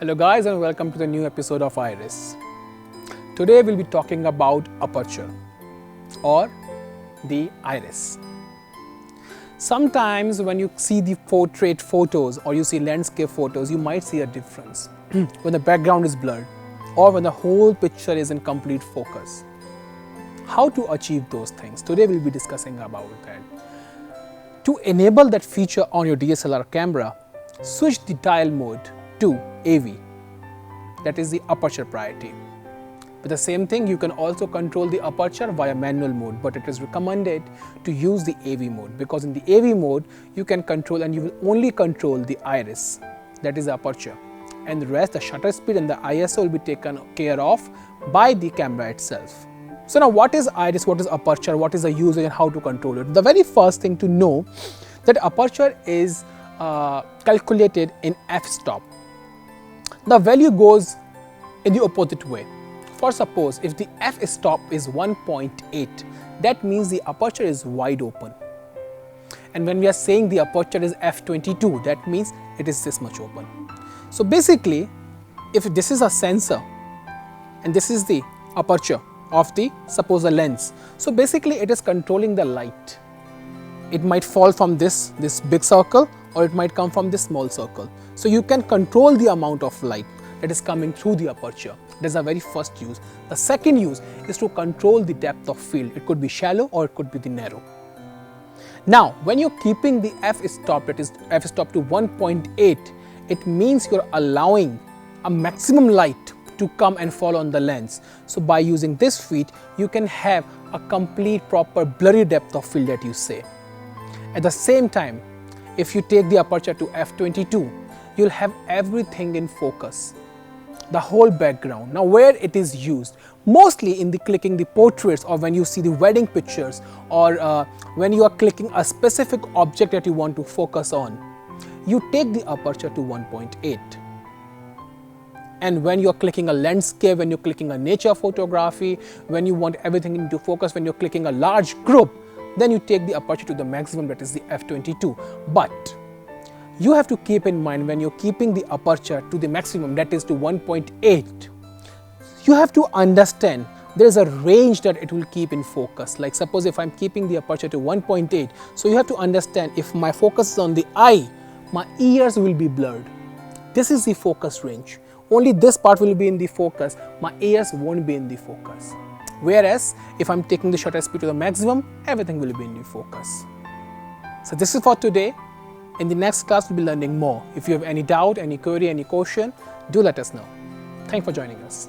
Hello guys and welcome to the new episode of Iris. Today we'll be talking about aperture or the iris. Sometimes when you see the portrait photos or you see landscape photos, you might see a difference when the background is blurred or when the whole picture is in complete focus. How to achieve those things? Today we'll be discussing about that. To enable that feature on your DSLR camera, switch the dial mode to AV, that is the aperture priority. With the same thing, you can also control the aperture via manual mode, but it is recommended to use the AV mode because in the AV mode you can control and you will only control the iris, that is the aperture, and the rest, the shutter speed and the ISO will be taken care of by the camera itself. So now what is iris, what is aperture, what is the usage and how to control it? The very first thing to know that aperture is calculated in f-stop. The value goes in the opposite way. For suppose if the f-stop is 1.8, that means the aperture is wide open. And when we are saying the aperture is f22, that means it is this much open. So basically, if this is a sensor and this is the aperture of the, suppose, a lens. So basically it is controlling the light. It might fall from this big circle or it might come from this small circle. So you can control the amount of light that is coming through the aperture. That is the very first use. The second use is to control the depth of field. It could be shallow or it could be the narrow. Now, when you're keeping the f-stop, that is f-stop to 1.8, it means you're allowing a maximum light to come and fall on the lens. So by using this feat, you can have a complete proper blurry depth of field that you say. At the same time, if you take the aperture to f22, you'll have everything in focus, the whole background. Now where it is used? Mostly in the clicking the portraits or when you see the wedding pictures or when you are clicking a specific object that you want to focus on, you take the aperture to 1.8. And when you're clicking a landscape, when you're clicking a nature photography, when you want everything into focus, when you're clicking a large group, then you take the aperture to the maximum, that is the f22. But you have to keep in mind when you're keeping the aperture to the maximum, that is to 1.8, you have to understand there is a range that it will keep in focus. Like suppose if I'm keeping the aperture to 1.8, so you have to understand if my focus is on the eye, my ears will be blurred. This is the focus range. Only this part will be in the focus, my ears won't be in the focus. Whereas if I'm taking the shutter speed to the maximum, everything will be in the focus. So this is for today. In the next class, we'll be learning more. If you have any doubt, any query, any question, do let us know. Thanks for joining us.